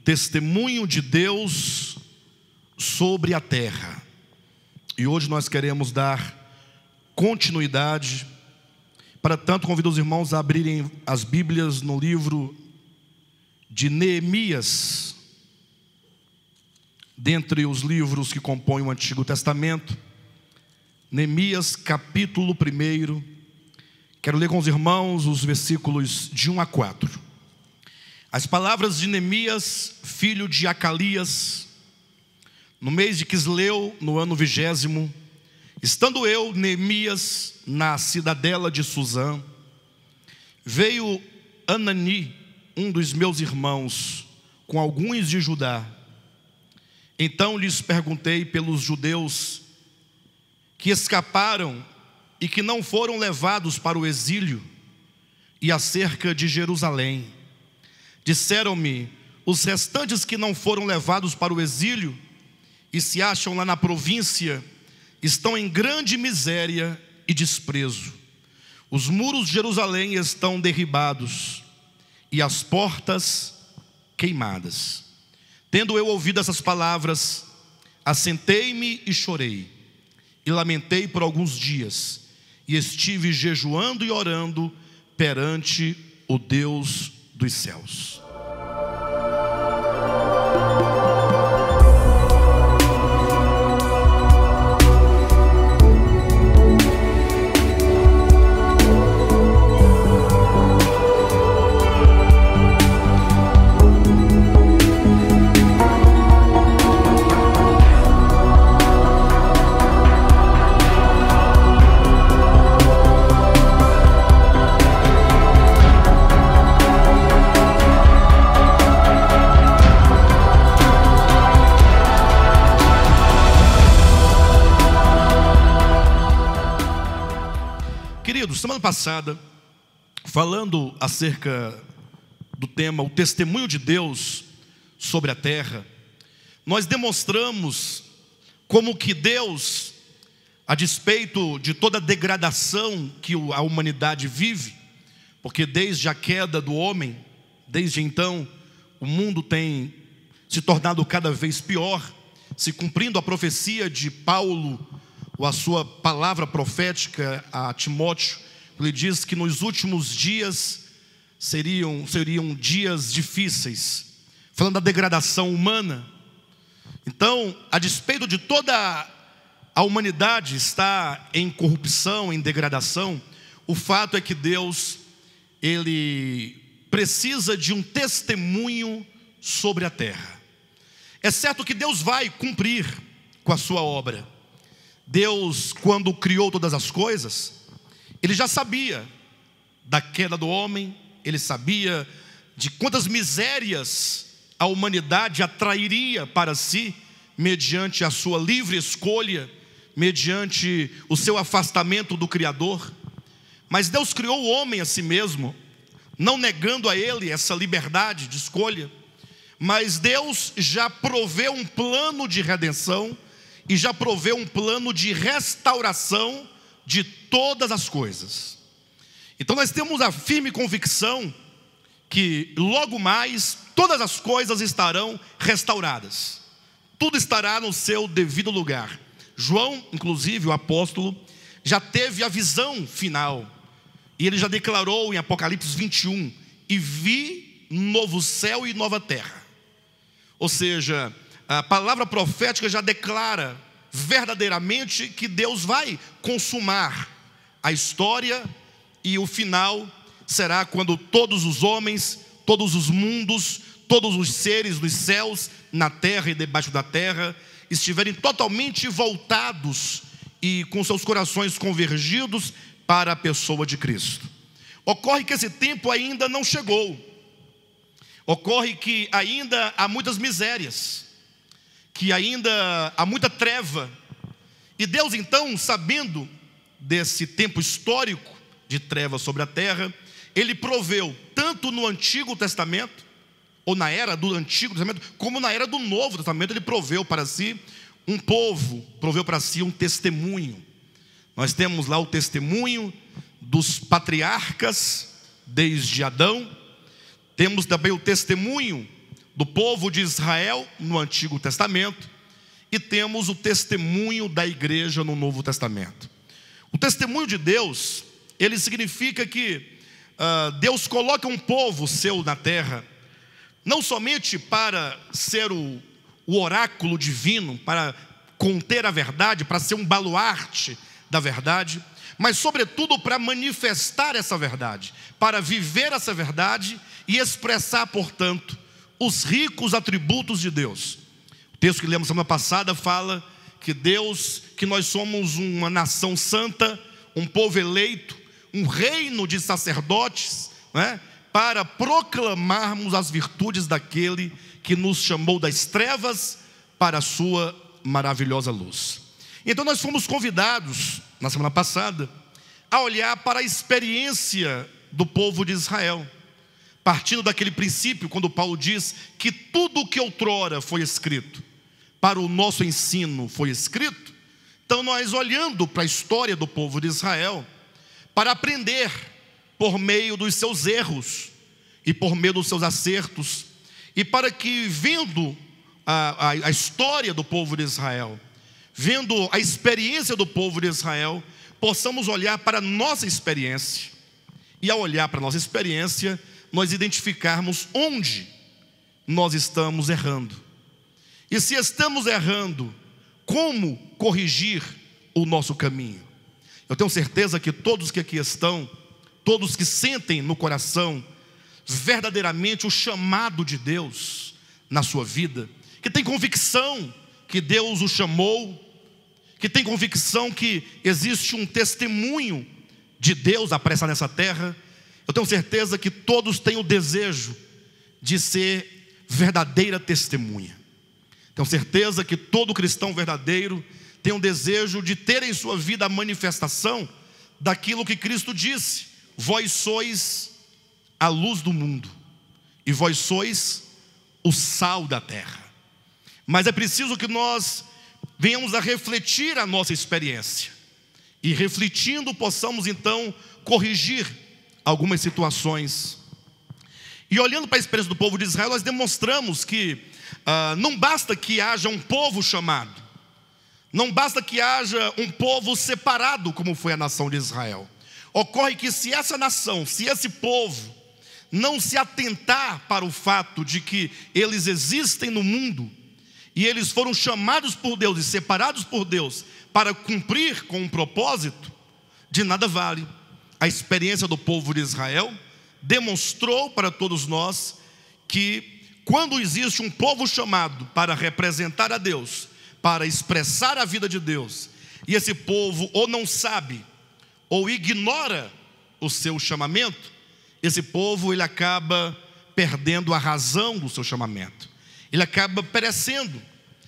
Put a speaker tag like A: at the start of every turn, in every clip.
A: Testemunho de Deus sobre a terra. E hoje nós queremos dar continuidade. Para tanto, convido os irmãos a abrirem as Bíblias no livro de Neemias, dentre os livros que compõem o Antigo Testamento. Neemias, capítulo 1. Quero ler com os irmãos os versículos de 1 a 4. As palavras de Neemias, filho de Acalias, no mês de Quisleu, no ano 20º, estando eu, Neemias, na cidadela de Suzã, veio Anani, um dos meus irmãos, com alguns de Judá. Então lhes perguntei pelos judeus que escaparam e que não foram levados para o exílio, e acerca de Jerusalém. Disseram-me: os restantes que não foram levados para o exílio e se acham lá na província estão em grande miséria e desprezo. Os muros de Jerusalém estão derribados e as portas queimadas. Tendo eu ouvido essas palavras, assentei-me e chorei, e lamentei por alguns dias, e estive jejuando e orando perante o Deus dos céus. Semana passada, falando acerca do tema, o testemunho de Deus sobre a terra, nós demonstramos como que Deus, a despeito de toda a degradação que a humanidade vive, porque desde a queda do homem, desde então, o mundo tem se tornado cada vez pior, se cumprindo a profecia de Paulo, ou a sua palavra profética a Timóteo. Ele diz que nos últimos dias seriam dias difíceis, falando da degradação humana. Então, a despeito de toda a humanidade estar em corrupção, em degradação, o fato é que Deus, Ele precisa de um testemunho sobre a terra. É certo que Deus vai cumprir com a sua obra. Deus, quando criou todas as coisas, Ele já sabia da queda do homem, Ele sabia de quantas misérias a humanidade atrairia para si, mediante a sua livre escolha, mediante o seu afastamento do Criador. Mas Deus criou o homem a si mesmo, não negando a ele essa liberdade de escolha. Mas Deus já proveu um plano de redenção e já proveu um plano de restauração de todas as coisas. Então nós temos a firme convicção que logo mais todas as coisas estarão restauradas, tudo estará no seu devido lugar. João, inclusive o apóstolo, já teve a visão final, e ele já declarou em Apocalipse 21: e vi novo céu e nova terra. Ou seja, a palavra profética já declara verdadeiramente que Deus vai consumar a história, e o final será quando todos os homens, todos os mundos, todos os seres dos céus, na terra e debaixo da terra, estiverem totalmente voltados e com seus corações convergidos para a pessoa de Cristo. Ocorre que esse tempo ainda não chegou. Ocorre que ainda há muitas misérias, que ainda há muita treva. E Deus então, sabendo desse tempo histórico de trevas sobre a terra, Ele proveu, tanto no Antigo Testamento, ou na era do Antigo Testamento, como na era do Novo Testamento, Ele proveu para si um povo, proveu para si um testemunho. Nós temos lá o testemunho dos patriarcas, desde Adão. Temos também o testemunho do povo de Israel no Antigo Testamento e temos o testemunho da igreja no Novo Testamento. O testemunho de Deus, ele significa que Deus coloca um povo seu na terra, não somente para ser o oráculo divino, para conter a verdade, para ser um baluarte da verdade, mas sobretudo para manifestar essa verdade, para viver essa verdade e expressar, portanto, os ricos atributos de Deus. O texto que lemos semana passada fala que nós somos uma nação santa, um povo eleito, um reino de sacerdotes, né, para proclamarmos as virtudes daquele que nos chamou das trevas para a sua maravilhosa luz. Então nós fomos convidados, na semana passada, a olhar para a experiência do povo de Israel, partindo daquele princípio, quando Paulo diz que tudo o que outrora foi escrito, para o nosso ensino foi escrito. Então nós, olhando para a história do povo de Israel, para aprender por meio dos seus erros e por meio dos seus acertos, e para que, vendo a história do povo de Israel, vendo a experiência do povo de Israel, possamos olhar para a nossa experiência, e ao olhar para a nossa experiência, nós identificarmos onde nós estamos errando, e se estamos errando, como corrigir o nosso caminho. Eu tenho certeza que todos que aqui estão, todos que sentem no coração verdadeiramente o chamado de Deus na sua vida, que tem convicção que Deus o chamou, que tem convicção que existe um testemunho de Deus a prestar nessa terra, eu tenho certeza que todos têm o desejo de ser verdadeira testemunha. Tenho certeza que todo cristão verdadeiro tem um desejo de ter em sua vida a manifestação daquilo que Cristo disse: vós sois a luz do mundo, e vós sois o sal da terra. Mas é preciso que nós venhamos a refletir a nossa experiência, e refletindo possamos então corrigir algumas situações. E olhando para a experiência do povo de Israel, nós demonstramos que não basta que haja um povo chamado, não basta que haja um povo separado, como foi a nação de Israel. Ocorre que se essa nação, se esse povo não se atentar para o fato de que eles existem no mundo, e eles foram chamados por Deus e separados por Deus para cumprir com um propósito, de nada vale. A experiência do povo de Israel demonstrou para todos nós que quando existe um povo chamado para representar a Deus, para expressar a vida de Deus, e esse povo ou não sabe ou ignora o seu chamamento, esse povo ele acaba perdendo a razão do seu chamamento, ele acaba perecendo,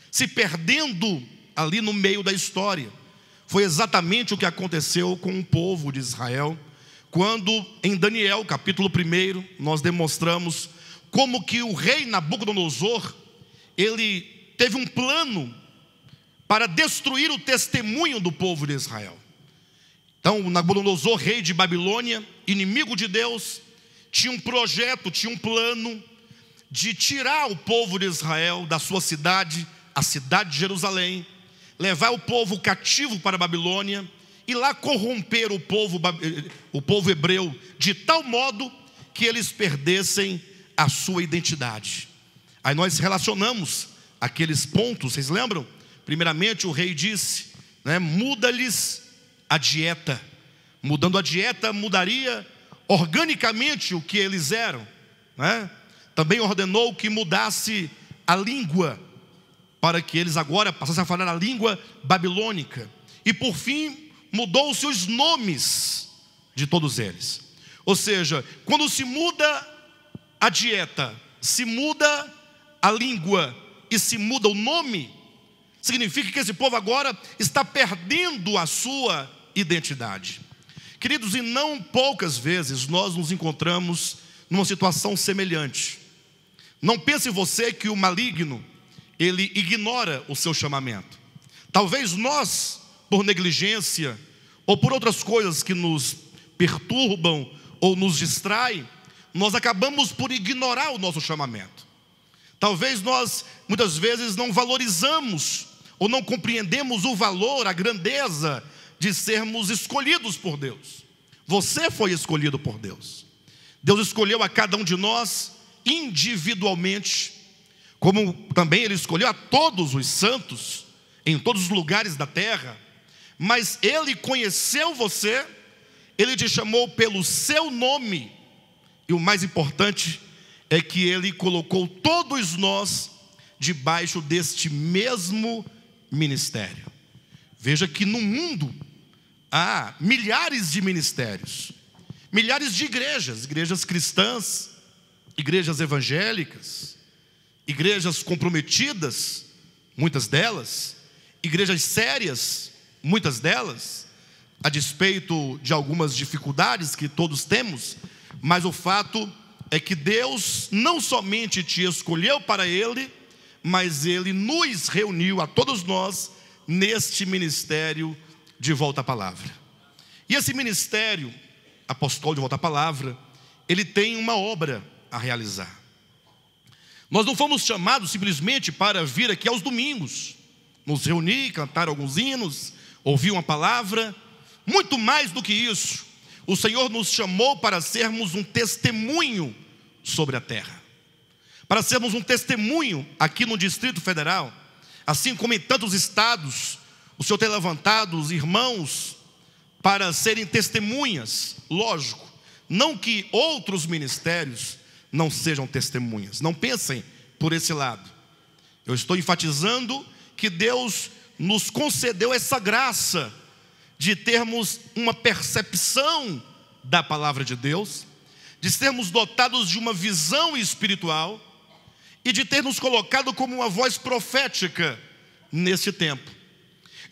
A: se perdendo ali no meio da história. Foi exatamente o que aconteceu com o povo de Israel, quando em Daniel capítulo 1 nós demonstramos como que o rei Nabucodonosor, ele teve um plano para destruir o testemunho do povo de Israel. Então Nabucodonosor, rei de Babilônia, inimigo de Deus, tinha um projeto, tinha um plano de tirar o povo de Israel da sua cidade, a cidade de Jerusalém, levar o povo cativo para a Babilônia e lá corromper o povo hebreu de tal modo que eles perdessem a sua identidade. Aí nós relacionamos aqueles pontos, vocês lembram? Primeiramente o rei disse, né, muda-lhes a dieta. Mudando a dieta mudaria organicamente o que eles eram, né? Também ordenou que mudasse a língua, para que eles agora passassem a falar a língua babilônica. E por fim mudou-se os nomes de todos eles. Ou seja, quando se muda a dieta, se muda a língua e se muda o nome, significa que esse povo agora está perdendo a sua identidade. Queridos, e não poucas vezes nós nos encontramos numa situação semelhante. Não pense você que o maligno, ele ignora o seu chamamento. Talvez nós, por negligência, ou por outras coisas que nos perturbam ou nos distraem, nós acabamos por ignorar o nosso chamamento. Talvez nós, muitas vezes, não valorizamos ou não compreendemos o valor, a grandeza de sermos escolhidos por Deus. Você foi escolhido por Deus. Deus escolheu a cada um de nós individualmente, como também Ele escolheu a todos os santos, em todos os lugares da terra. Mas Ele conheceu você, Ele te chamou pelo seu nome, e o mais importante é que Ele colocou todos nós debaixo deste mesmo ministério. Veja que no mundo há milhares de ministérios, milhares de igrejas cristãs, igrejas evangélicas, igrejas comprometidas, muitas delas, igrejas sérias, muitas delas, a despeito de algumas dificuldades que todos temos, mas o fato é que Deus não somente te escolheu para Ele, mas Ele nos reuniu a todos nós neste ministério de Volta à Palavra. E esse ministério apostólico de Volta à Palavra, ele tem uma obra a realizar. Nós não fomos chamados simplesmente para vir aqui aos domingos, nos reunir, cantar alguns hinos, ouvir uma palavra. Muito mais do que isso, o Senhor nos chamou para sermos um testemunho sobre a terra, para sermos um testemunho aqui no Distrito Federal, assim como em tantos estados. O Senhor tem levantado os irmãos para serem testemunhas. Lógico, não que outros ministérios não sejam testemunhas, não pensem por esse lado. Eu estou enfatizando que Deus nos concedeu essa graça de termos uma percepção da palavra de Deus, de sermos dotados de uma visão espiritual e de ter nos colocado como uma voz profética nesse tempo.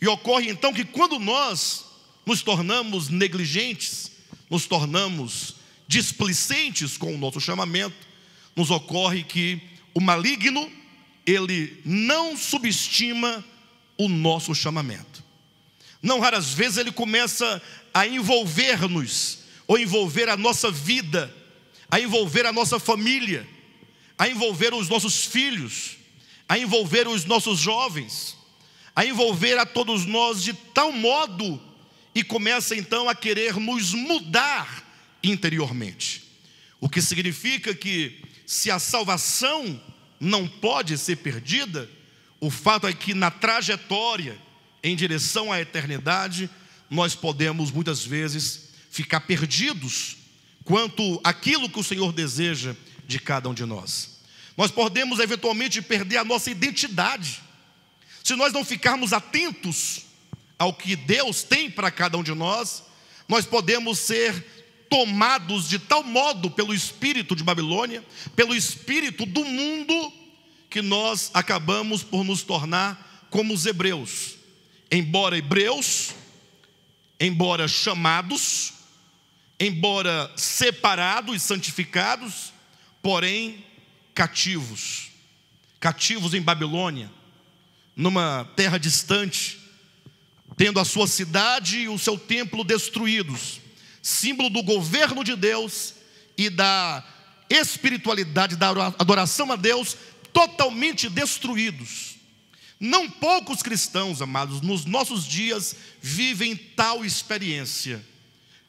A: E ocorre então que quando nós nos tornamos negligentes, nos tornamos displicentes com o nosso chamamento, nos ocorre que o maligno, ele não subestima o nosso chamamento. Não raras vezes ele começa a envolver-nos, ou envolver a nossa vida, a envolver a nossa família, a envolver os nossos filhos, a envolver os nossos jovens, a envolver a todos nós de tal modo, e começa então a querer nos mudar interiormente. O que significa que, se a salvação não pode ser perdida, o fato é que na trajetória em direção à eternidade, nós podemos muitas vezes ficar perdidos quanto àquilo que o Senhor deseja de cada um de nós. Nós podemos eventualmente perder a nossa identidade, se nós não ficarmos atentos ao que Deus tem para cada um de nós. Nós podemos ser tomados de tal modo pelo espírito de Babilônia, pelo espírito do mundo, que nós acabamos por nos tornar como os hebreus. Embora hebreus, embora chamados, embora separados e santificados, porém cativos em Babilônia, numa terra distante, tendo a sua cidade e o seu templo destruídos, símbolo do governo de Deus e da espiritualidade, da adoração a Deus, totalmente destruídos. Não poucos cristãos, amados, nos nossos dias vivem tal experiência.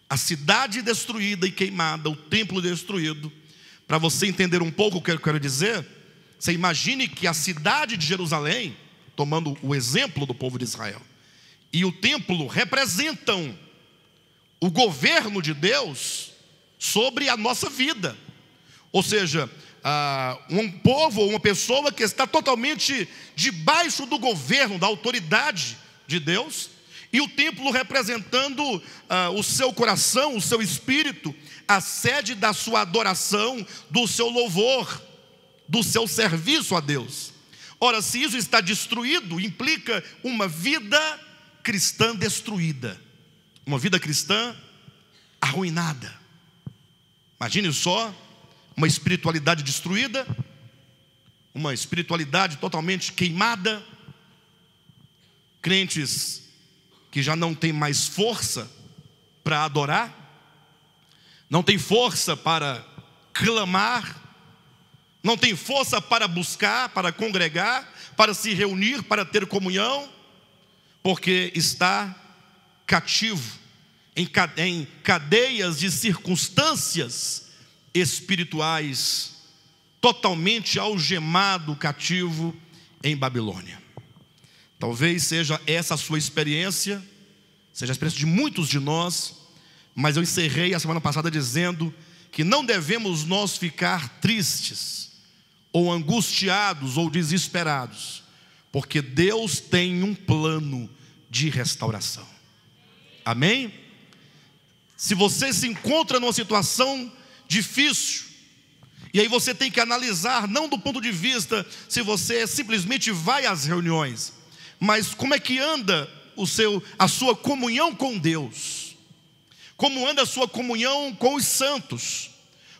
A: A cidade destruída e queimada, o templo destruído. Para você entender um pouco o que eu quero dizer, você imagine que a cidade de Jerusalém, tomando o exemplo do povo de Israel, e o templo representam o governo de Deus sobre a nossa vida. Ou seja, um povo ou uma pessoa que está totalmente debaixo do governo, da autoridade de Deus, e o templo representando o seu coração, o seu espírito, a sede da sua adoração, do seu louvor, do seu serviço a Deus. Ora, se isso está destruído, implica uma vida cristã destruída, uma vida cristã arruinada. Imagine só, uma espiritualidade destruída, uma espiritualidade totalmente queimada, crentes que já não têm mais força para adorar, não tem força para clamar, não tem força para buscar, para congregar, para se reunir, para ter comunhão, porque está cativo, em cadeias de circunstâncias espirituais, totalmente algemado, cativo em Babilônia. Talvez seja essa a sua experiência, seja a experiência de muitos de nós, mas eu encerrei a semana passada dizendo que não devemos nós ficar tristes, ou angustiados, ou desesperados, porque Deus tem um plano de restauração. Amém? Se você se encontra numa situação difícil, e aí você tem que analisar, não do ponto de vista se você simplesmente vai às reuniões, mas como é que anda a sua comunhão com Deus, como anda a sua comunhão com os santos,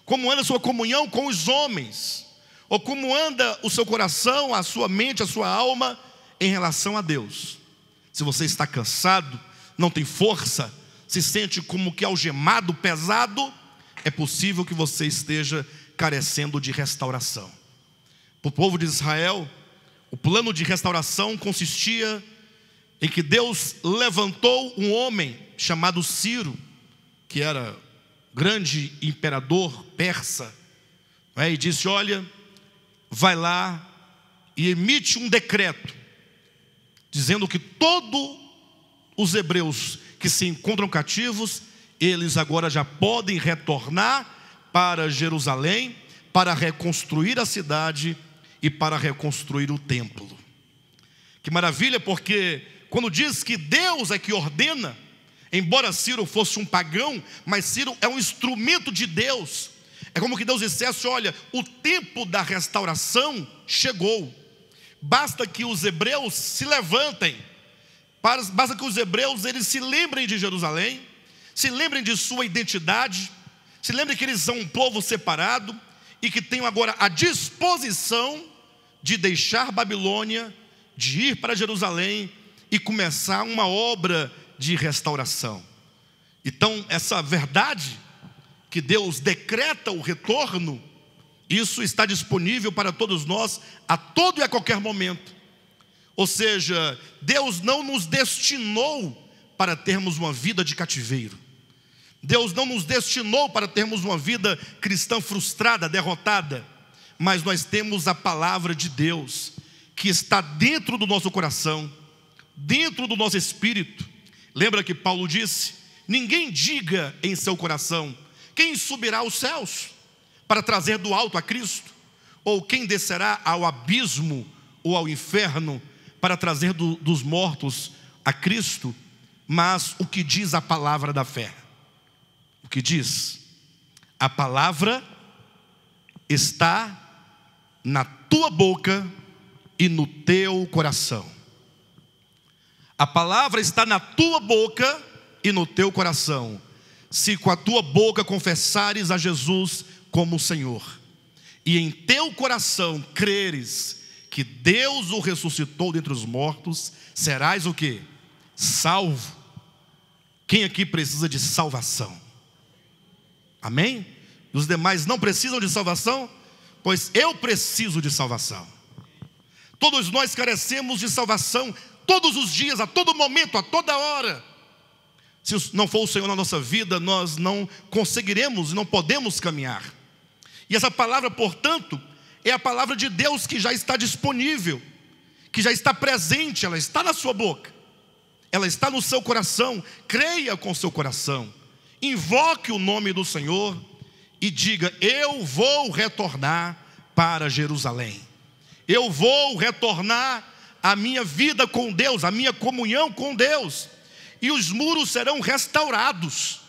A: como anda a sua comunhão com os homens, ou como anda o seu coração, a sua mente, a sua alma em relação a Deus. Se você está cansado, não tem força, se sente como que algemado, pesado, é possível que você esteja carecendo de restauração. Para o povo de Israel, o plano de restauração consistia em que Deus levantou um homem chamado Ciro, que era grande imperador persa, e disse: olha, vai lá e emite um decreto, dizendo que todos os hebreus que se encontram cativos, eles agora já podem retornar para Jerusalém, para reconstruir a cidade e para reconstruir o templo. Que maravilha, porque quando diz que Deus é que ordena, embora Ciro fosse um pagão, mas Ciro é um instrumento de Deus. É como que Deus dissesse: olha, o tempo da restauração chegou, basta que os hebreus se levantem, basta que os hebreus eles se lembrem de Jerusalém, se lembrem de sua identidade, se lembrem que eles são um povo separado e que tenham agora a disposição de deixar Babilônia, de ir para Jerusalém e começar uma obra de restauração. Então, essa verdade que Deus decreta o retorno, isso está disponível para todos nós a todo e a qualquer momento. Ou seja, Deus não nos destinou para termos uma vida de cativeiro. Deus não nos destinou para termos uma vida cristã frustrada, derrotada. Mas nós temos a palavra de Deus, que está dentro do nosso coração, dentro do nosso espírito. Lembra que Paulo disse: ninguém diga em seu coração: quem subirá aos céus para trazer do alto a Cristo? Ou quem descerá ao abismo ou ao inferno para trazer dos mortos a Cristo? Mas o que diz a palavra da fé? O que diz? A palavra está na tua boca e no teu coração. A palavra está na tua boca e no teu coração. Se com a tua boca confessares a Jesus como Senhor, e em teu coração creres que Deus o ressuscitou dentre os mortos, serás o quê? Salvo. Quem aqui precisa de salvação? Amém? Os demais não precisam de salvação? Pois eu preciso de salvação. Todos nós carecemos de salvação, todos os dias, a todo momento, a toda hora. Se não for o Senhor na nossa vida, nós não conseguiremos e não podemos caminhar. E essa palavra, portanto, é a palavra de Deus que já está disponível, que já está presente, ela está na sua boca, ela está no seu coração. Creia com o seu coração, invoque o nome do Senhor e diga: eu vou retornar para Jerusalém, eu vou retornar a minha vida com Deus, a minha comunhão com Deus, e os muros serão restaurados,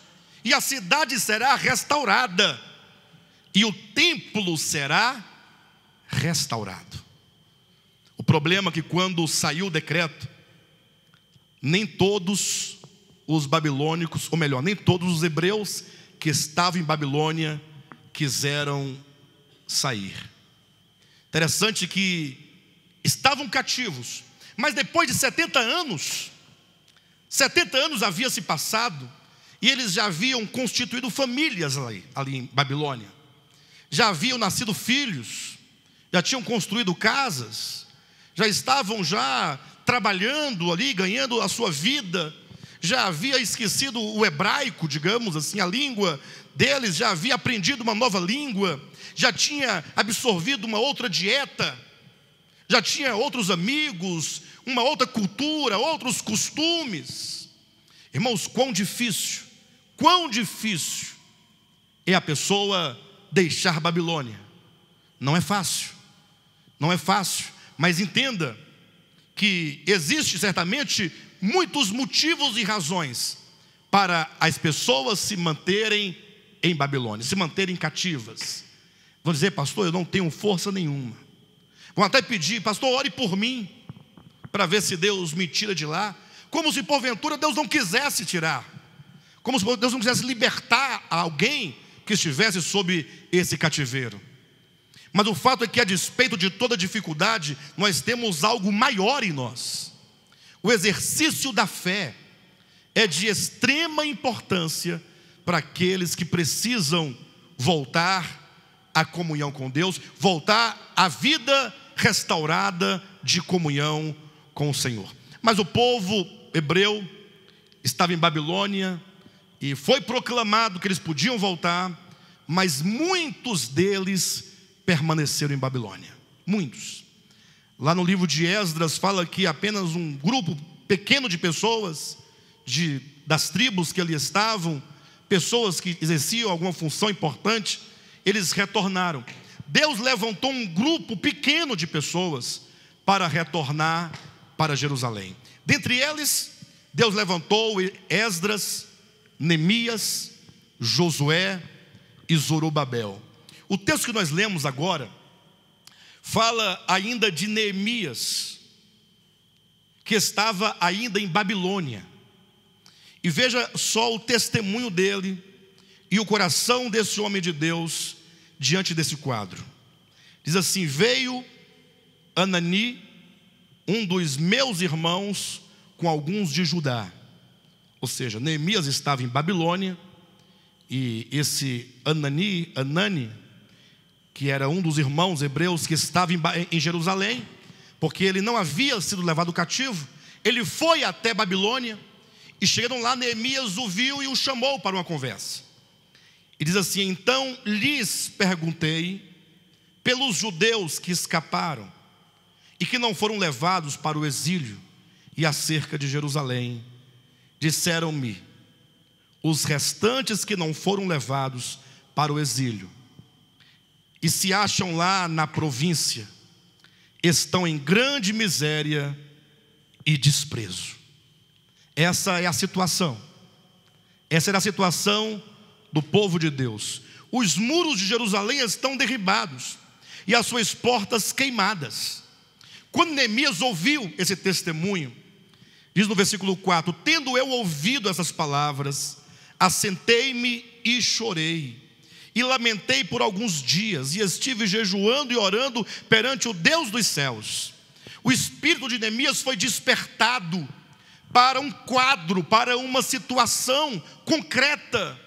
A: e a cidade será restaurada, e o templo será restaurado. O problema é que quando saiu o decreto, nem todos os babilônicos, ou melhor, nem todos os hebreus que estavam em Babilônia quiseram sair. Interessante que estavam cativos, mas depois de 70 anos havia se passado, e eles já haviam constituído famílias ali em Babilônia, já haviam nascido filhos, já tinham construído casas, já estavam trabalhando ali, ganhando a sua vida, já havia esquecido o hebraico, digamos assim, a língua deles, já havia aprendido uma nova língua, já tinha absorvido uma outra dieta, já tinha outros amigos, uma outra cultura, outros costumes. Irmãos, quão difícil é a pessoa deixar Babilônia. Não é fácil, mas entenda que existe certamente muitos motivos e razões para as pessoas se manterem em Babilônia, se manterem cativas. Vão dizer: pastor, eu não tenho força nenhuma. Vão até pedir: pastor, ore por mim, para ver se Deus me tira de lá. Como se porventura Deus não quisesse tirar, como se Deus não quisesse libertar alguém que estivesse sob esse cativeiro. Mas o fato é que, a despeito de toda dificuldade, nós temos algo maior em nós. O exercício da fé é de extrema importância para aqueles que precisam voltar à comunhão com Deus, voltar à vida restaurada de comunhão com o Senhor. Mas o povo hebreu estava em Babilônia e foi proclamado que eles podiam voltar, mas muitos deles permaneceram em Babilônia. Muitos. Lá no livro de Esdras fala que apenas um grupo pequeno de pessoas, das tribos que ali estavam, pessoas que exerciam alguma função importante, eles retornaram. Deus levantou um grupo pequeno de pessoas para retornar para Jerusalém. Dentre eles, Deus levantou Esdras, Neemias, Josué e Zorobabel. O texto que nós lemos agora fala ainda de Neemias, que estava ainda em Babilônia. E veja só o testemunho dele e o coração desse homem de Deus diante desse quadro. Diz assim: veio Anani, um dos meus irmãos, com alguns de Judá. Ou seja, Neemias estava em Babilônia, e esse Anani, que era um dos irmãos hebreus que estava em Jerusalém, porque ele não havia sido levado cativo, ele foi até Babilônia, e chegando lá, Neemias o viu e o chamou para uma conversa. E diz assim: então lhes perguntei pelos judeus que escaparam e que não foram levados para o exílio, e acerca de Jerusalém. Disseram-me: os restantes que não foram levados para o exílio e se acham lá na província, estão em grande miséria e desprezo. Essa é a situação. Essa era a situação do povo de Deus. Os muros de Jerusalém estão derribados e as suas portas queimadas. Quando Neemias ouviu esse testemunho, diz no versículo 4: tendo eu ouvido essas palavras, assentei-me e chorei, e lamentei por alguns dias, e estive jejuando e orando perante o Deus dos céus. O espírito de Neemias foi despertado para um quadro, para uma situação concreta,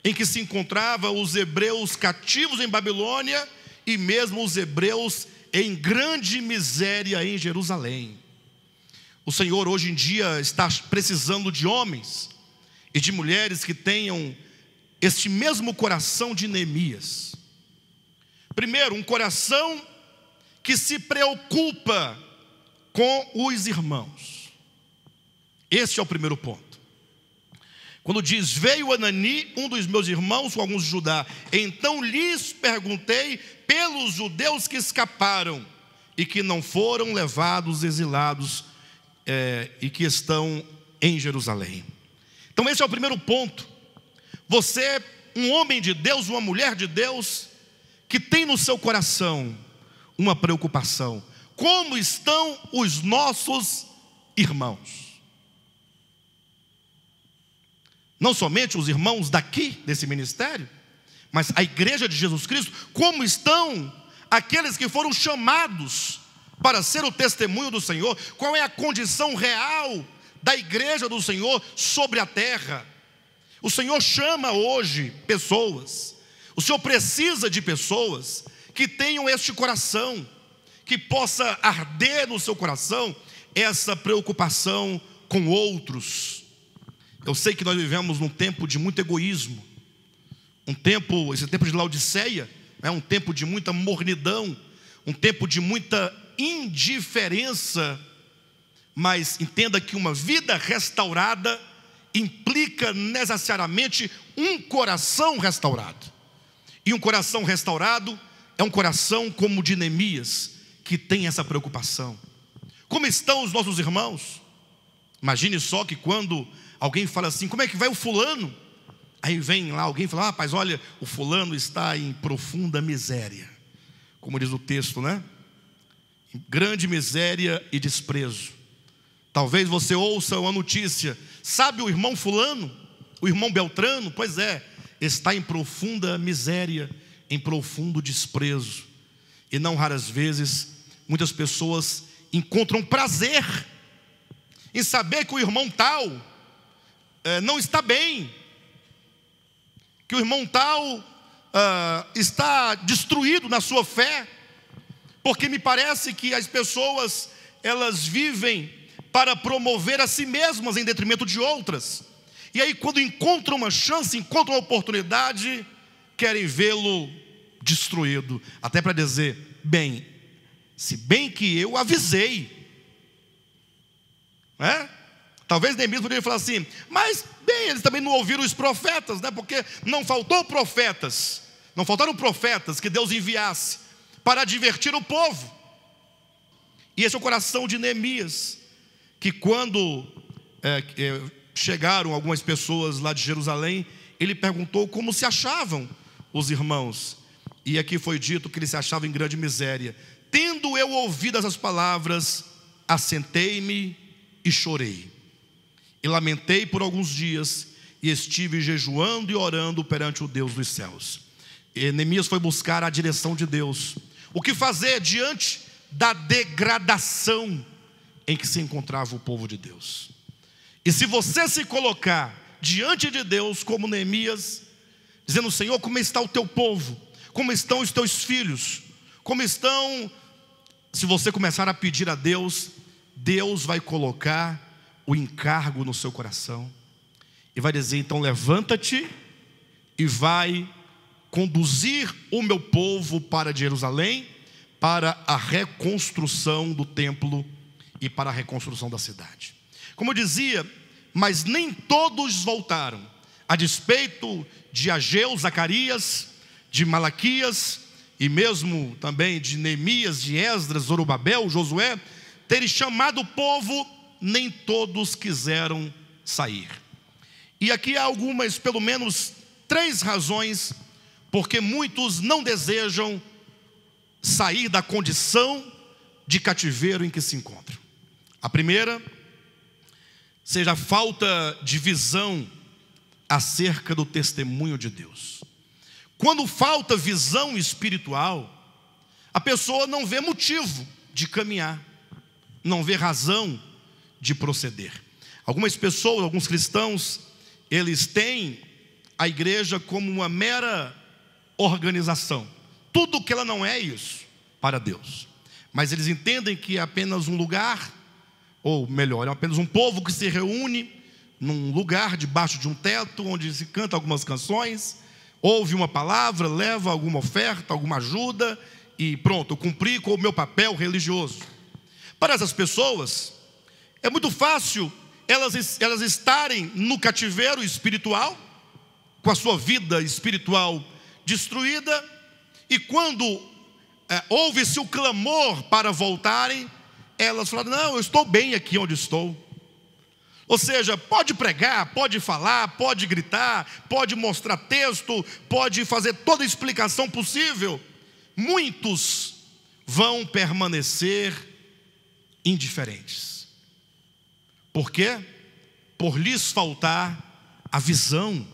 A: em que se encontravam os hebreus cativos em Babilônia, e mesmo os hebreus em grande miséria em Jerusalém. O Senhor hoje em dia está precisando de homens e de mulheres que tenham este mesmo coração de Neemias. Primeiro, um coração que se preocupa com os irmãos. Este é o primeiro ponto. Quando diz: veio Anani, um dos meus irmãos, com alguns de Judá, então lhes perguntei pelos judeus que escaparam e que não foram levados, exilados, e que estão em Jerusalém. Então esse é o primeiro ponto. Você, um homem de Deus, uma mulher de Deus, que tem no seu coração uma preocupação: como estão os nossos irmãos? Não somente os irmãos daqui, desse ministério, mas a igreja de Jesus Cristo. Como estão aqueles que foram chamados para ser o testemunho do Senhor? Qual é a condição real da igreja do Senhor sobre a terra? O Senhor chama hoje pessoas, o Senhor precisa de pessoas que tenham este coração, que possa arder no seu coração essa preocupação com outros. Eu sei que nós vivemos num tempo de muito egoísmo, esse tempo de Laodiceia, um tempo de muita mornidão, um tempo de muita indiferença. Mas entenda que uma vida restaurada implica necessariamente um coração restaurado. E um coração restaurado é um coração como o de Neemias, que tem essa preocupação. Como estão os nossos irmãos? Imagine só que quando alguém fala assim: como é que vai o fulano? Aí vem lá alguém e fala: rapaz, olha, o fulano está em profunda miséria. Como diz o texto, né? Em grande miséria e desprezo. Talvez você ouça uma notícia: sabe o irmão fulano? O irmão Beltrano? Pois é, está em profunda miséria, em profundo desprezo. E não raras vezes, muitas pessoas encontram prazer em saber que o irmão tal não está bem, que o irmão tal está destruído na sua fé, porque me parece que as pessoas, elas vivem para promover a si mesmas em detrimento de outras. E aí, quando encontram uma chance, encontram uma oportunidade, querem vê-lo destruído, até para dizer: bem, se bem que eu avisei, né? Talvez Neemias poderia falar assim: mas bem, eles também não ouviram os profetas, né? Porque não faltaram profetas que Deus enviasse para advertir o povo. E esse é o coração de Neemias, que quando chegaram algumas pessoas lá de Jerusalém, ele perguntou como se achavam os irmãos. E aqui foi dito que ele se achava em grande miséria. Tendo eu ouvido essas palavras, assentei-me e chorei. E lamentei por alguns dias, e estive jejuando e orando perante o Deus dos céus. E Neemias foi buscar a direção de Deus. O que fazer diante da degradação em que se encontrava o povo de Deus? E se você se colocar diante de Deus como Neemias, dizendo: Senhor, como está o teu povo? Como estão os teus filhos? Como estão? Se você começar a pedir a Deus, Deus vai colocar o encargo no seu coração e vai dizer: então levanta-te e vai conduzir o meu povo para Jerusalém, para a reconstrução do templo e para a reconstrução da cidade. Como eu dizia, mas nem todos voltaram, a despeito de Ageu, Zacarias, de Malaquias e mesmo também de Neemias, de Esdras, Zorobabel, Josué terem chamado o povo, nem todos quiseram sair. E aqui há algumas, pelo menos 3 razões porque muitos não desejam sair da condição de cativeiro em que se encontram. A primeira seja a falta de visão acerca do testemunho de Deus. Quando falta visão espiritual, a pessoa não vê motivo de caminhar, não vê razão de proceder. Algumas pessoas, alguns cristãos, eles têm a igreja como uma mera organização. Tudo que ela não é isso para Deus. Mas eles entendem que é apenas um lugar, ou melhor, é apenas um povo que se reúne num lugar debaixo de um teto, onde se canta algumas canções, ouve uma palavra, leva alguma oferta, alguma ajuda, e pronto, eu cumpri com o meu papel religioso. Para essas pessoas, é muito fácil elas estarem no cativeiro espiritual, com a sua vida espiritual destruída, e quando ouve-se o clamor para voltarem, elas falam: não, eu estou bem aqui onde estou. Ou seja, pode pregar, pode falar, pode gritar, pode mostrar texto, pode fazer toda a explicação possível. Muitos vão permanecer indiferentes. Por quê? Por lhes faltar a visão.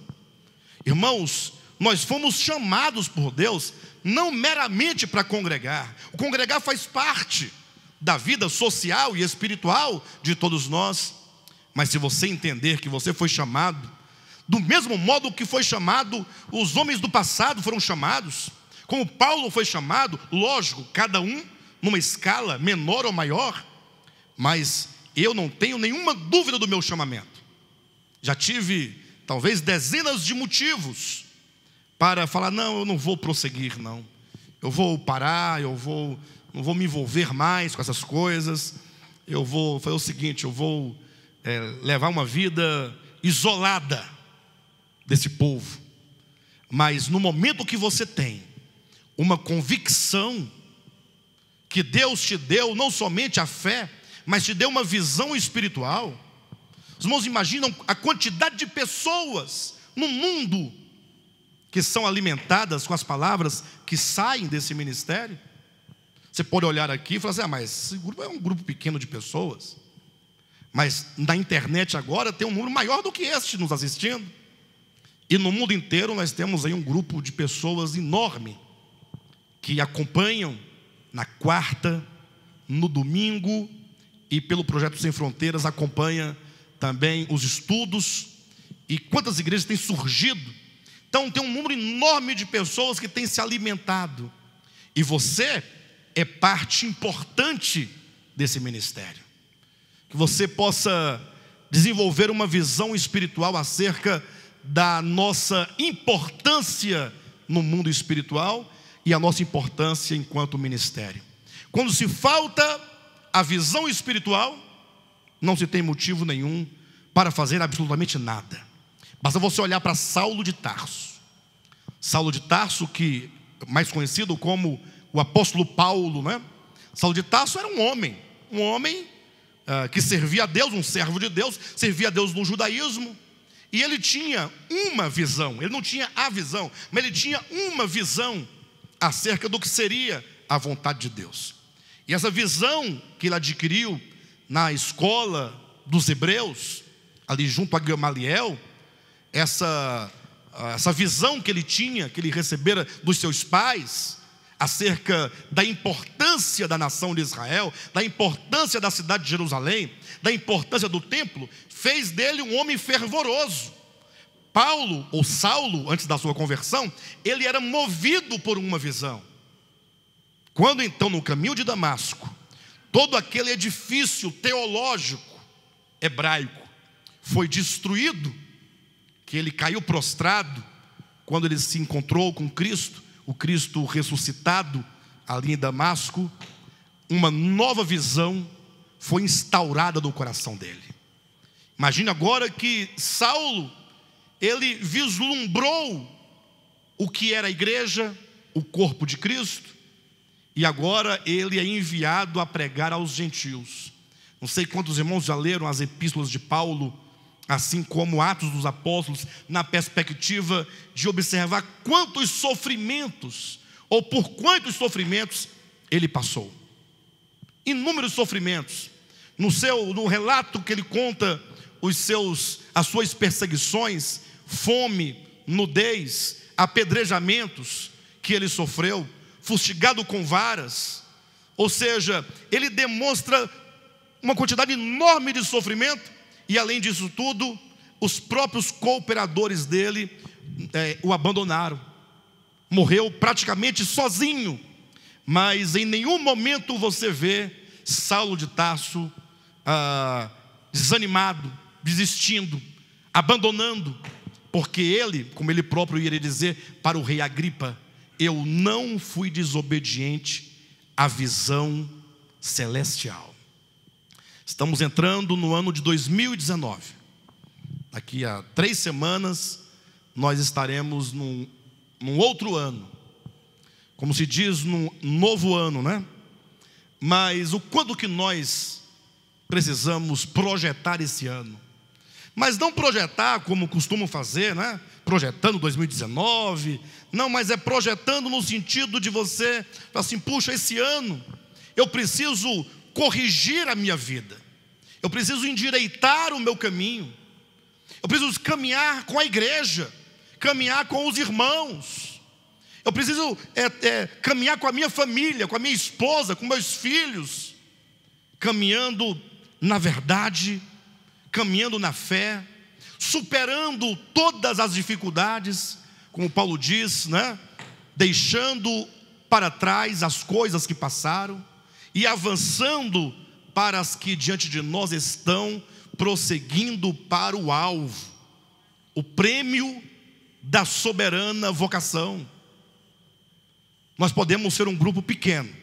A: Irmãos, nós fomos chamados por Deus não meramente para congregar. O congregar faz parte da vida social e espiritual de todos nós. Mas se você entender que você foi chamado do mesmo modo que foi chamado os homens do passado foram chamados, como Paulo foi chamado, lógico, cada um numa escala menor ou maior, mas eu não tenho nenhuma dúvida do meu chamamento. Já tive talvez dezenas de motivos para falar: não, eu não vou prosseguir, não. Eu vou parar, não vou me envolver mais com essas coisas. Eu vou fazer o seguinte, eu vou levar uma vida isolada desse povo. Mas no momento que você tem uma convicção que Deus te deu não somente a fé, mas te deu uma visão espiritual. Os irmãos imaginam a quantidade de pessoas no mundo que são alimentadas com as palavras que saem desse ministério? Você pode olhar aqui e falar assim: mas esse grupo é um grupo pequeno de pessoas. Mas na internet agora tem um número maior do que este nos assistindo. E no mundo inteiro nós temos aí um grupo de pessoas enorme que acompanham na quarta, no domingo, e pelo Projeto Sem Fronteiras acompanha também os estudos. E quantas igrejas têm surgido? Então tem um número enorme de pessoas que têm se alimentado. E você é parte importante desse ministério. Que você possa desenvolver uma visão espiritual acerca da nossa importância no mundo espiritual e a nossa importância enquanto ministério. Quando se falta a visão espiritual, não se tem motivo nenhum para fazer absolutamente nada. Basta você olhar para Saulo de Tarso. Saulo de Tarso, que é mais conhecido como o apóstolo Paulo, né? Saulo de Tarso era um homem que servia a Deus, um servo de Deus, servia a Deus no judaísmo. E ele tinha uma visão, ele não tinha a visão, mas ele tinha uma visão acerca do que seria a vontade de Deus. E essa visão que ele adquiriu na escola dos hebreus, ali junto a Gamaliel, essa visão que ele tinha, que ele recebera dos seus pais, acerca da importância da nação de Israel, da importância da cidade de Jerusalém, da importância do templo, fez dele um homem fervoroso. Paulo, ou Saulo, antes da sua conversão, ele era movido por uma visão. Quando então no caminho de Damasco, todo aquele edifício teológico hebraico foi destruído, que ele caiu prostrado, quando ele se encontrou com Cristo, o Cristo ressuscitado ali em Damasco, uma nova visão foi instaurada no coração dele. Imagine agora que Saulo, ele vislumbrou o que era a igreja, o corpo de Cristo, e agora ele é enviado a pregar aos gentios. Não sei quantos irmãos já leram as epístolas de Paulo, assim como Atos dos Apóstolos, na perspectiva de observar quantos sofrimentos, ou por quantos sofrimentos ele passou. Inúmeros sofrimentos. No relato que ele conta as suas perseguições, fome, nudez, apedrejamentos que ele sofreu, fustigado com varas. Ou seja, ele demonstra uma quantidade enorme de sofrimento. E além disso tudo, os próprios cooperadores dele o abandonaram. Morreu praticamente sozinho. Mas em nenhum momento você vê Saulo de Tarso desanimado, desistindo, abandonando. Porque ele, como ele próprio iria dizer para o rei Agripa: eu não fui desobediente à visão celestial. Estamos entrando no ano de 2019. Daqui a 3 semanas nós estaremos num outro ano. Como se diz, num novo ano, né? Mas o quanto que nós precisamos projetar esse ano. Mas não projetar como costumam fazer, né? Projetando 2019. Não, mas é projetando no sentido de você falar assim: puxa, esse ano eu preciso corrigir a minha vida, eu preciso endireitar o meu caminho, eu preciso caminhar com a igreja, caminhar com os irmãos, eu preciso caminhar com a minha família, com a minha esposa, com meus filhos, caminhando na verdade, caminhando na fé, superando todas as dificuldades, como Paulo diz, né? deixando para trás as coisas que passaram e avançando para as que diante de nós estão, prosseguindo para o alvo, o prêmio da soberana vocação. Nós podemos ser um grupo pequeno,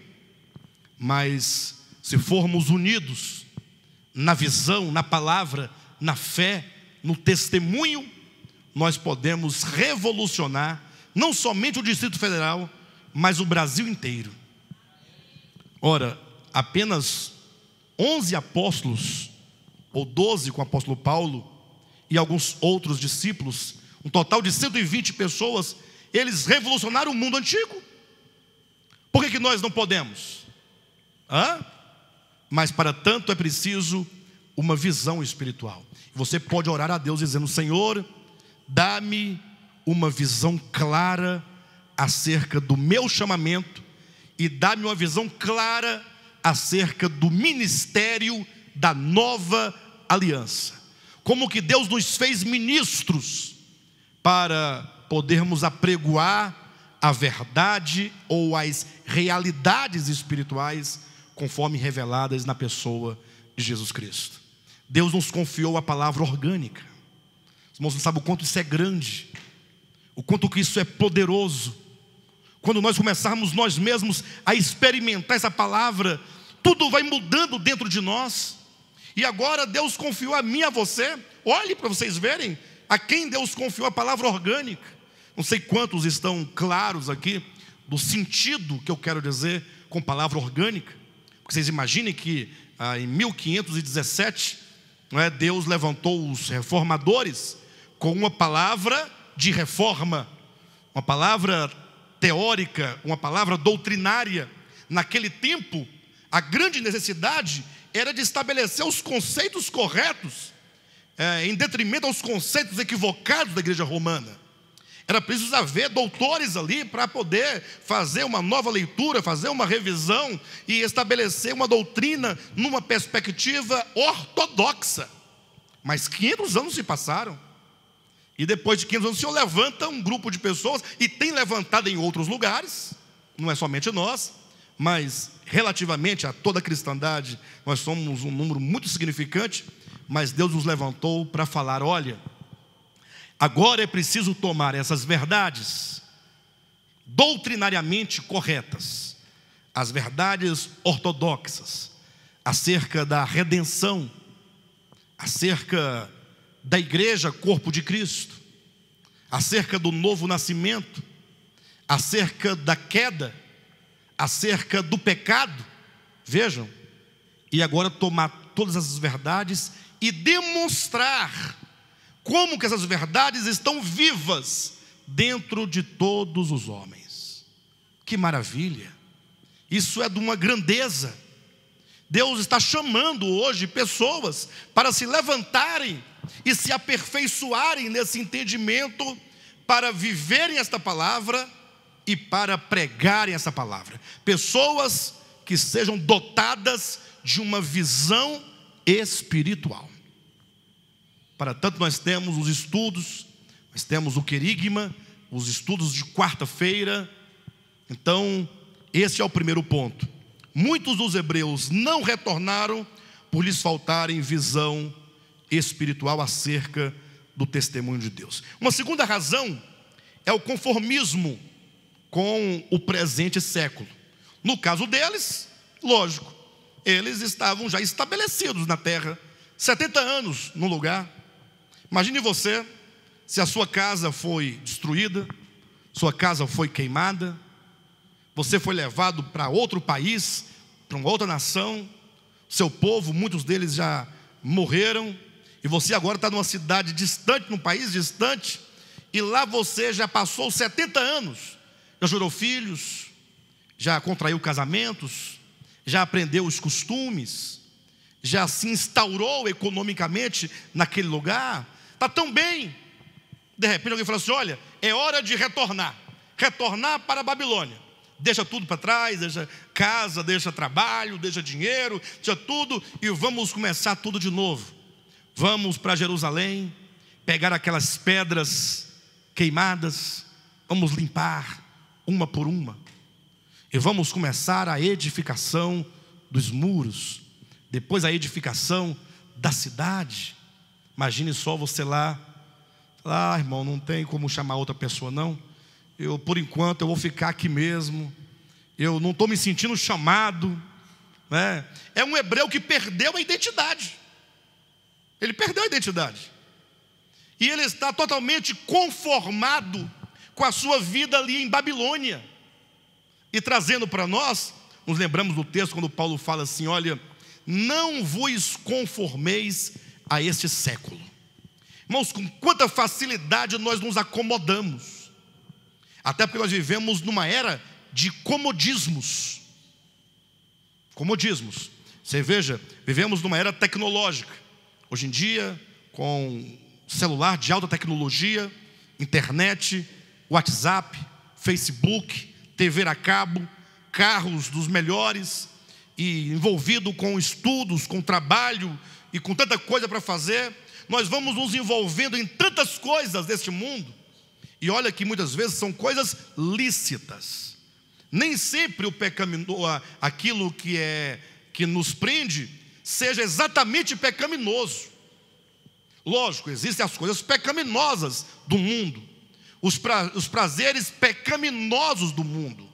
A: mas se formos unidos na visão, na palavra, na fé, no testemunho, nós podemos revolucionar não somente o Distrito Federal, mas o Brasil inteiro. Ora, apenas 11 apóstolos, ou 12 com o apóstolo Paulo, e alguns outros discípulos, um total de 120 pessoas, eles revolucionaram o mundo antigo. Por que nós não podemos? Mas para tanto é preciso uma visão espiritual. Você pode orar a Deus dizendo: Senhor, dá-me uma visão clara acerca do meu chamamento e dá-me uma visão clara acerca do ministério da nova aliança. Como que Deus nos fez ministros para podermos apregoar a verdade ou as realidades espirituais conforme reveladas na pessoa de Jesus Cristo. Deus nos confiou a palavra orgânica. Os irmãos não sabem o quanto isso é grande, o quanto que isso é poderoso. Quando nós começarmos nós mesmos a experimentar essa palavra, tudo vai mudando dentro de nós. E agora Deus confiou a mim e a você. Olhe para vocês verem a quem Deus confiou a palavra orgânica. Não sei quantos estão claros aqui do sentido que eu quero dizer com palavra orgânica. Porque vocês imaginem que em 1517, Deus levantou os reformadores com uma palavra de reforma, uma palavra teórica, uma palavra doutrinária. Naquele tempo, a grande necessidade era de estabelecer os conceitos corretos, em detrimento aos conceitos equivocados da igreja romana. Era preciso haver doutores ali para poder fazer uma nova leitura, fazer uma revisão e estabelecer uma doutrina numa perspectiva ortodoxa. Mas 500 anos se passaram, e depois de 500 anos o Senhor levanta um grupo de pessoas, e tem levantado em outros lugares, não é somente nós, mas relativamente a toda a cristandade, nós somos um número muito significante, mas Deus nos levantou para falar: olha, agora é preciso tomar essas verdades doutrinariamente corretas, as verdades ortodoxas, acerca da redenção, acerca da igreja, corpo de Cristo, acerca do novo nascimento, acerca da queda, acerca do pecado. Vejam, e agora tomar todas essas verdades e demonstrar como que essas verdades estão vivas dentro de todos os homens. Que maravilha! Isso é de uma grandeza. Deus está chamando hoje pessoas para se levantarem e se aperfeiçoarem nesse entendimento, para viverem esta palavra e para pregarem essa palavra. Pessoas que sejam dotadas de uma visão espiritual. Para tanto nós temos os estudos, nós temos o querigma, os estudos de quarta-feira. Então, esse é o primeiro ponto. Muitos dos hebreus não retornaram por lhes faltarem visão espiritual acerca do testemunho de Deus. Uma segunda razão é o conformismo com o presente século. No caso deles, lógico, eles estavam já estabelecidos na terra, 70 anos no lugar. Imagine você, se a sua casa foi destruída, sua casa foi queimada, você foi levado para outro país, para uma outra nação, seu povo, muitos deles já morreram, e você agora está numa cidade distante, num país distante, e lá você já passou 70 anos, já gerou filhos, já contraiu casamentos, já aprendeu os costumes, já se instaurou economicamente naquele lugar, está tão bem. De repente alguém fala assim: olha, é hora de retornar para a Babilônia. Deixa tudo para trás, deixa casa, deixa trabalho, deixa dinheiro, deixa tudo, e vamos começar tudo de novo. Vamos para Jerusalém, pegar aquelas pedras queimadas, vamos limpar, uma por uma. E vamos começar a edificação dos muros, depois a edificação da cidade. Imagine só você lá, irmão, não tem como chamar outra pessoa não. Por enquanto eu vou ficar aqui mesmo. Eu não estou me sentindo chamado, né? É um hebreu que perdeu a identidade. Ele perdeu a identidade. E ele está totalmente conformado com a sua vida ali em Babilônia. E trazendo para nós, nos lembramos do texto quando Paulo fala assim: olha, não vos conformeis a este século. Irmãos, com quanta facilidade nós nos acomodamos. Até porque nós vivemos numa era de comodismos. Comodismos. Você veja, vivemos numa era tecnológica. Hoje em dia, com celular de alta tecnologia, internet, WhatsApp, Facebook, TV a cabo, carros dos melhores, e envolvido com estudos, com trabalho e com tanta coisa para fazer, nós vamos nos envolvendo em tantas coisas deste mundo. E olha que muitas vezes são coisas lícitas. Nem sempre o pecaminoso, aquilo que nos prende, seja exatamente pecaminoso. Lógico, existem as coisas pecaminosas do mundo, os prazeres pecaminosos do mundo.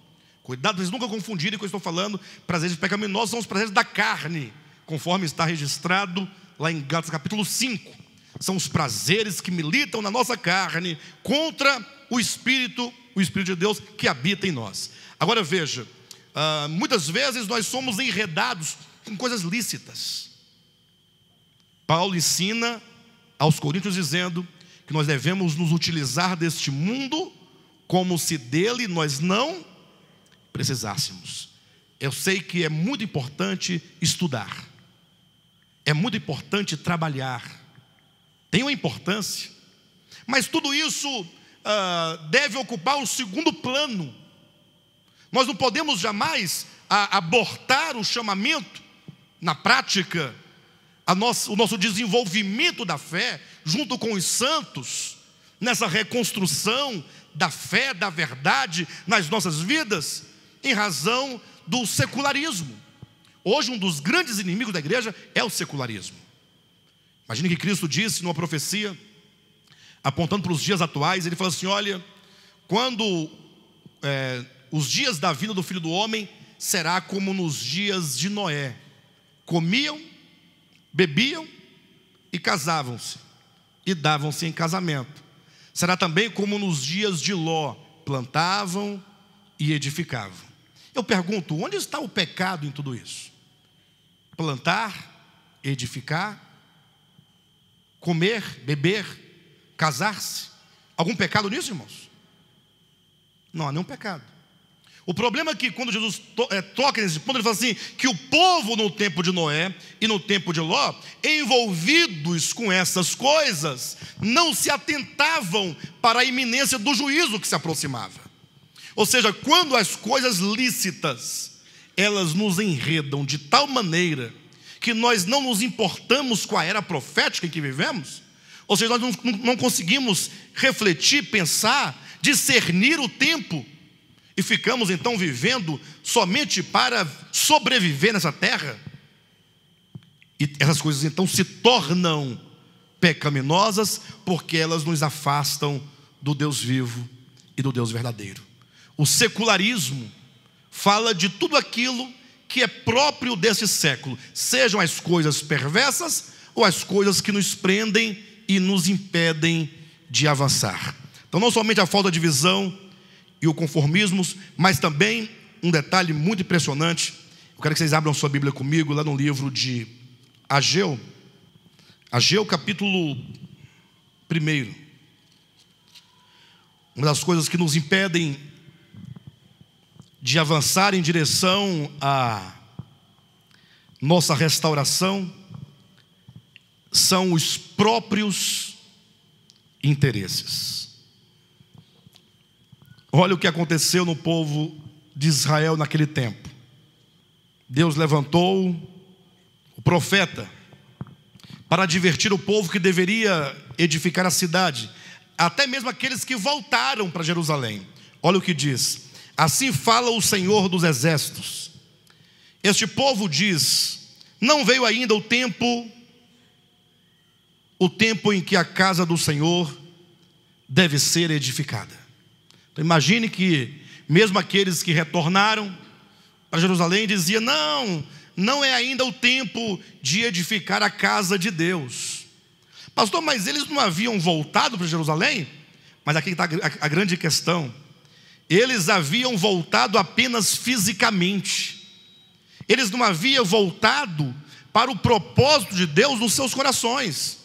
A: Cuidado, vocês nunca confundirem com o que eu estou falando. Prazeres pecaminosos são os prazeres da carne, conforme está registrado lá em Gálatas capítulo 5. São os prazeres que militam na nossa carne contra o Espírito de Deus que habita em nós. Agora veja, muitas vezes nós somos enredados com coisas lícitas. Paulo ensina aos coríntios dizendo que nós devemos nos utilizar deste mundo como se dele nós não precisássemos. Eu sei que é muito importante estudar, é muito importante trabalhar, tem uma importância, mas tudo isso deve ocupar o segundo plano. Nós não podemos jamais abortar o chamamento na prática, o nosso desenvolvimento da fé, junto com os santos, nessa reconstrução da fé, da verdade nas nossas vidas, em razão do secularismo. Hoje um dos grandes inimigos da igreja é o secularismo. Imagine que Cristo disse numa profecia, apontando para os dias atuais, ele falou assim: olha, quando os dias da vinda do Filho do Homem será como nos dias de Noé, comiam, bebiam e casavam-se, e davam-se em casamento. Será também como nos dias de Ló, plantavam e edificavam. Eu pergunto, onde está o pecado em tudo isso? Plantar, edificar, comer, beber, casar-se. Algum pecado nisso, irmãos? Não há nenhum pecado. O problema é que quando Jesus toca nesse ponto, ele fala assim, que o povo no tempo de Noé e no tempo de Ló, envolvidos com essas coisas, não se atentavam para a iminência do juízo que se aproximava. Ou seja, quando as coisas lícitas, elas nos enredam de tal maneira que nós não nos importamos com a era profética em que vivemos, ou seja, nós não conseguimos refletir, pensar, discernir o tempo, e ficamos então vivendo somente para sobreviver nessa terra, e essas coisas então se tornam pecaminosas, porque elas nos afastam do Deus vivo e do Deus verdadeiro. O secularismo fala de tudo aquilo que é próprio desse século, sejam as coisas perversas ou as coisas que nos prendem e nos impedem de avançar. Então não somente a falta de visão e o conformismo, mas também um detalhe muito impressionante. Eu quero que vocês abram sua Bíblia comigo lá no livro de Ageu, capítulo 1. Uma das coisas que nos impedem de avançar em direção à nossa restauração são os próprios interesses. Olha o que aconteceu no povo de Israel naquele tempo. Deus levantou o profeta para advertir o povo que deveria edificar a cidade, até mesmo aqueles que voltaram para Jerusalém. Olha o que diz: Assim fala o Senhor dos Exércitos. Este povo diz: não veio ainda o tempo em que a casa do Senhor deve ser edificada. Então imagine que mesmo aqueles que retornaram para Jerusalém diziam: não é ainda o tempo de edificar a casa de Deus. Pastor, mas eles não haviam voltado para Jerusalém? Mas aqui está a grande questão. Eles haviam voltado apenas fisicamente. Eles não haviam voltado para o propósito de Deus nos seus corações.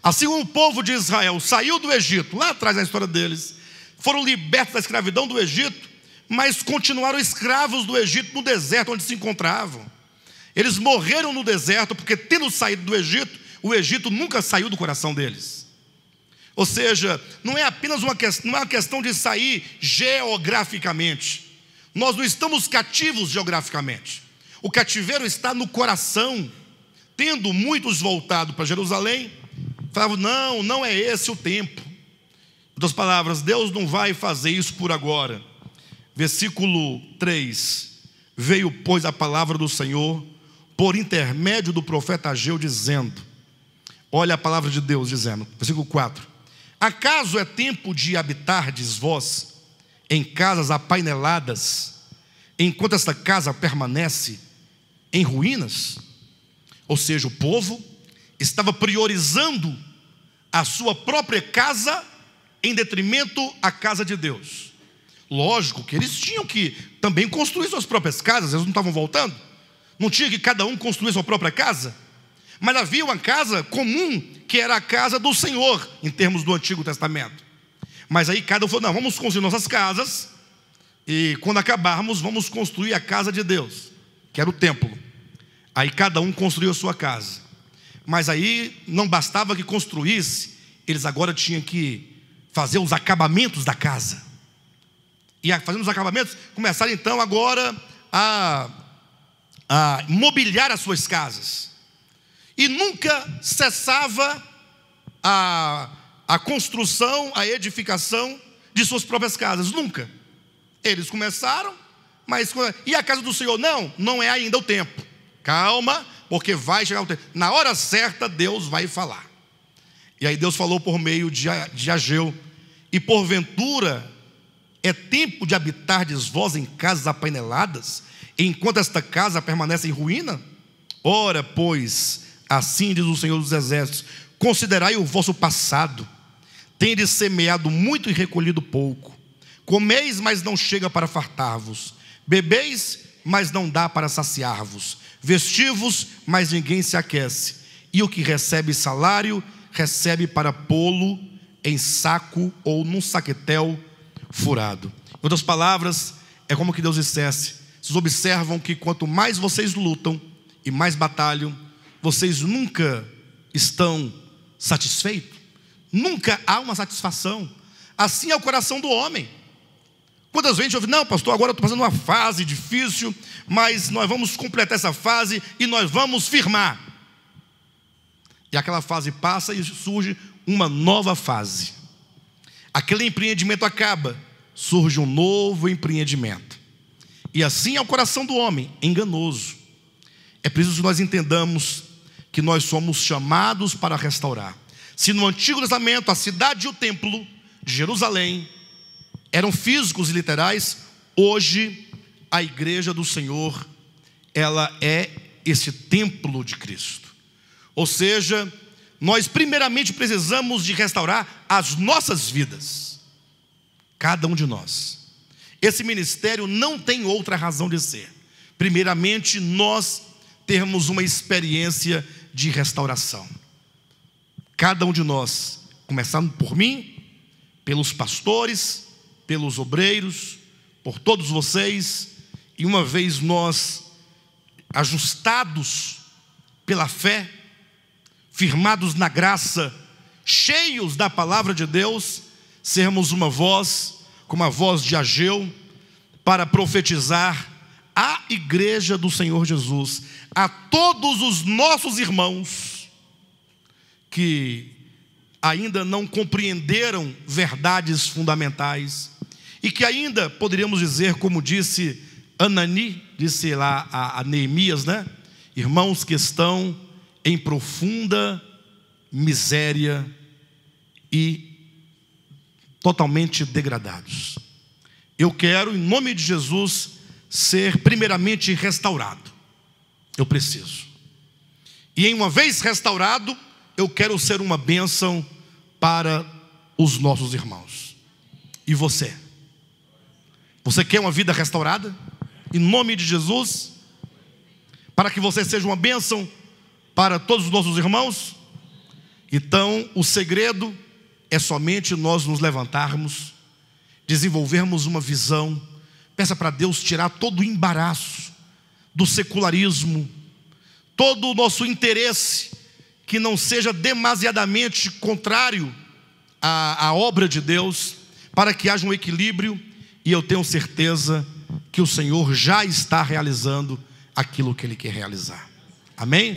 A: Assim como o povo de Israel saiu do Egito, lá atrás na história deles, foram libertos da escravidão do Egito, mas continuaram escravos do Egito no deserto onde se encontravam. Eles morreram no deserto porque, tendo saído do Egito, o Egito nunca saiu do coração deles. Ou seja, não é apenas uma questão de sair geograficamente. Nós não estamos cativos geograficamente. O cativeiro está no coração. Tendo muitos voltado para Jerusalém, falavam: não é esse o tempo. Em outras palavras, Deus não vai fazer isso por agora. Versículo 3: veio, pois, a palavra do Senhor por intermédio do profeta Ageu, dizendo, olha a palavra de Deus dizendo, versículo 4: acaso é tempo de habitardes vós em casas apaineladas, enquanto esta casa permanece em ruínas? Ou seja, o povo estava priorizando a sua própria casa em detrimento à casa de Deus. Lógico que eles tinham que também construir suas próprias casas. Eles não estavam voltando? Não tinha que cada um construir sua própria casa? Mas havia uma casa comum, que era a casa do Senhor, em termos do Antigo Testamento. Mas aí cada um falou: não, vamos construir nossas casas, e quando acabarmos, vamos construir a casa de Deus, que era o templo. Aí cada um construiu a sua casa. Mas aí não bastava que construísse, eles agora tinham que fazer os acabamentos da casa. E fazendo os acabamentos, começaram então agora a mobiliar as suas casas. E nunca cessava a construção, a edificação de suas próprias casas. Nunca. Eles começaram, mas... E a casa do Senhor? Não é ainda o tempo. Calma, porque vai chegar o tempo. Na hora certa, Deus vai falar. E aí Deus falou por meio de Ageu: e porventura é tempo de habitardes vós em casas apaineladas, enquanto esta casa permanece em ruína? Ora, pois, assim diz o Senhor dos Exércitos: considerai o vosso passado. Tendes semeado muito e recolhido pouco. Comeis, mas não chega para fartar-vos. Bebeis, mas não dá para saciar-vos. Vestivos, mas ninguém se aquece. E o que recebe salário, recebe para pô-lo em saco ou num saquetel furado. Em outras palavras, é como que Deus dissesse: vocês observam que quanto mais vocês lutam e mais batalham, vocês nunca estão satisfeitos. Nunca há uma satisfação. Assim é o coração do homem. Quantas vezes a gente ouve: não, pastor, agora eu estou passando uma fase difícil, mas nós vamos completar essa fase e nós vamos firmar. E aquela fase passa e surge uma nova fase. Aquele empreendimento acaba, surge um novo empreendimento. E assim é o coração do homem, enganoso. É preciso que nós entendamos que nós somos chamados para restaurar. Se no Antigo Testamento a cidade e o templo de Jerusalém eram físicos e literais, hoje a igreja do Senhor, ela é esse templo de Cristo. Ou seja, nós primeiramente precisamos de restaurar as nossas vidas, cada um de nós. Esse ministério não tem outra razão de ser. Primeiramente, nós termos uma experiência de restauração. Cada um de nós, começando por mim, pelos pastores, pelos obreiros, por todos vocês, e uma vez nós ajustados pela fé, firmados na graça, cheios da palavra de Deus, sermos uma voz, como a voz de Ageu, para profetizar à igreja do Senhor Jesus, a todos os nossos irmãos que ainda não compreenderam verdades fundamentais e que ainda poderíamos dizer, como disse Anani, disse lá a Neemias, né? Irmãos que estão em profunda miséria e totalmente degradados. Eu quero, em nome de Jesus, ser primeiramente restaurado. Eu preciso. E uma vez restaurado, eu quero ser uma bênção para os nossos irmãos. E você? Você quer uma vida restaurada? Em nome de Jesus? Para que você seja uma bênção para todos os nossos irmãos? Então, o segredo é somente nós nos levantarmos, desenvolvermos uma visão. Peça para Deus tirar todo o embaraço do secularismo, todo o nosso interesse que não seja demasiadamente contrário à obra de Deus, para que haja um equilíbrio. E eu tenho certeza que o Senhor já está realizando aquilo que Ele quer realizar. Amém?